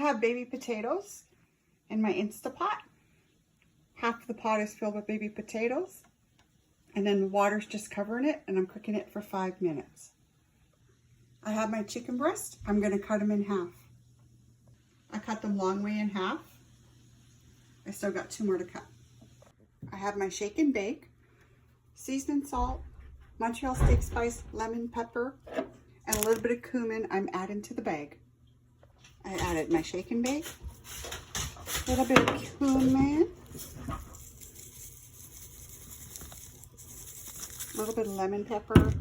have baby potatoes in my Instapot. Half the pot is filled with baby potatoes, and then the water's just covering it, and I'm cooking it for 5 minutes. I have my chicken breast. I'm going to cut them in half. I cut them long way in half. I still got 2 more to cut. I have my shake and bake, seasoned salt, Montreal steak spice, lemon pepper, and a little bit of cumin I'm adding to the bag. I added my shake and bake, a little bit of cumin, a little bit of lemon pepper,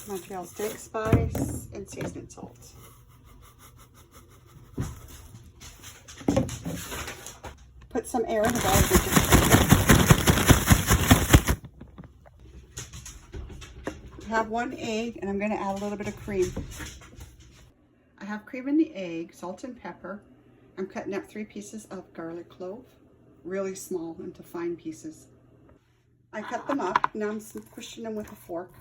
Montreal steak spice, and seasoned salt. Put some air in the bag. I have 1 egg, and I'm going to add a little bit of cream. I have cream in the egg, salt and pepper. I'm cutting up 3 pieces of garlic clove, really small, into fine pieces. I cut them up. Now I'm squishing them with a fork.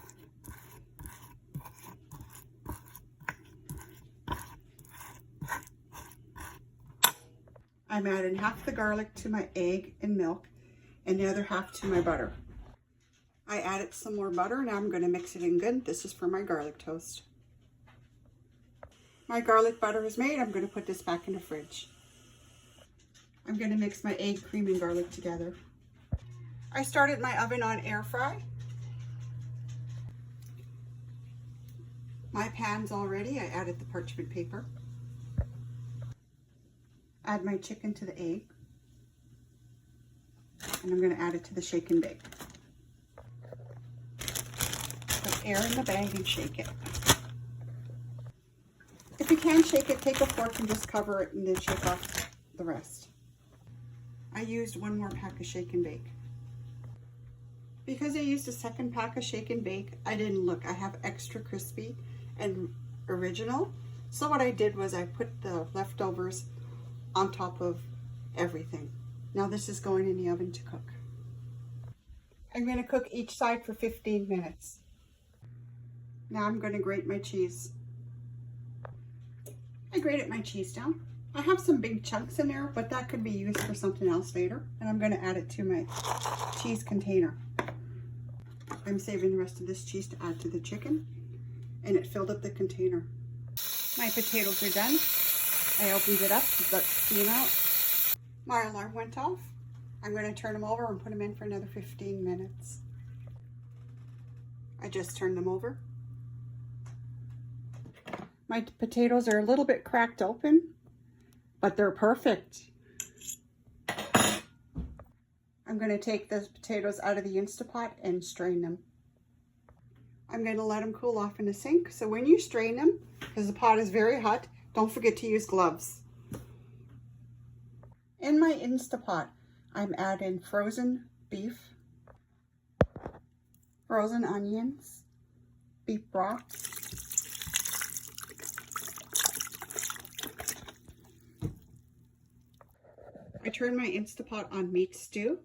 I'm adding half the garlic to my egg and milk, and the other half to my butter. I added some more butter. Now I'm going to mix it in good. This is for my garlic toast. My garlic butter is made. I'm going to put this back in the fridge. I'm going to mix my egg, cream, and garlic together. I started my oven on air fry. My pan's all ready. I added the parchment paper. Add my chicken to the egg. And I'm going to add it to the shake and bake. Put air in the bag and shake it. If you can't shake it, take a fork and just cover it and then shake off the rest. I used 1 more pack of shake and bake. Because I used a 2nd pack of shake and bake, I didn't look. I have extra crispy and original. So what I did was I put the leftovers on top of everything. Now this is going in the oven to cook. I'm going to cook each side for 15 minutes. Now I'm going to grate my cheese. I grated my cheese down. I have some big chunks in there, but that could be used for something else later. And I'm going to add it to my cheese container. I'm saving the rest of this cheese to add to the chicken, and it filled up the container. My potatoes are done. I opened it up to let the steam out. My alarm went off. I'm going to turn them over and put them in for another 15 minutes. I just turned them over. My potatoes are a little bit cracked open, but they're perfect. I'm going to take the potatoes out of the Instapot and strain them. I'm going to let them cool off in the sink. So when you strain them, because the pot is very hot, don't forget to use gloves. In my Instapot, I'm adding frozen beef, frozen onions, beef broth, I turned my Instapot on meat stew.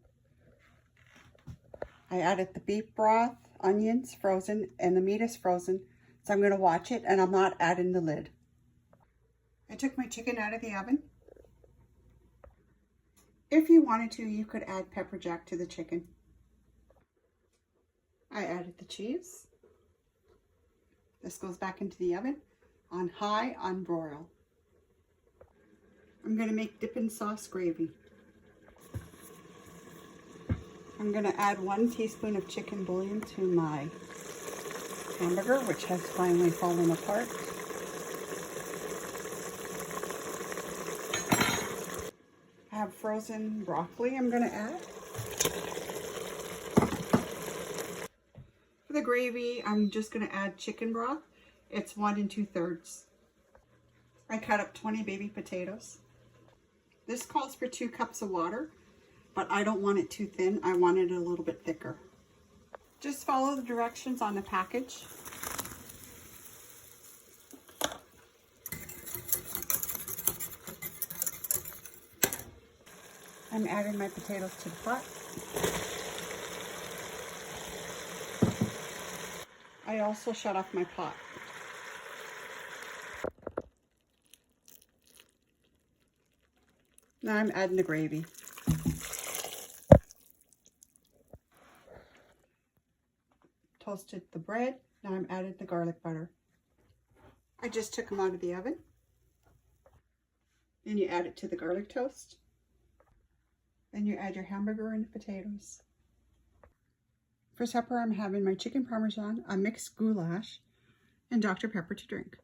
I added the beef broth, onions frozen, and the meat is frozen. So I'm going to watch it, and I'm not adding the lid. I took my chicken out of the oven. If you wanted to, you could add pepper jack to the chicken. I added the cheese. This goes back into the oven on high on broil. I'm going to make dipping sauce gravy. I'm going to add 1 teaspoon of chicken bouillon to my hamburger, which has finally fallen apart. I have frozen broccoli I'm going to add. For the gravy, I'm just going to add chicken broth. It's 1 2/3. I cut up 20 baby potatoes. This calls for 2 cups of water, but I don't want it too thin. I want it a little bit thicker. Just follow the directions on the package. I'm adding my potatoes to the pot. I also shut off my pot. Now I'm adding the gravy. Toasted the bread. Now I'm adding the garlic butter. I just took them out of the oven. Then you add it to the garlic toast. Then you add your hamburger and the potatoes. For supper, I'm having my chicken parmesan, a mixed goulash, and Dr. Pepper to drink.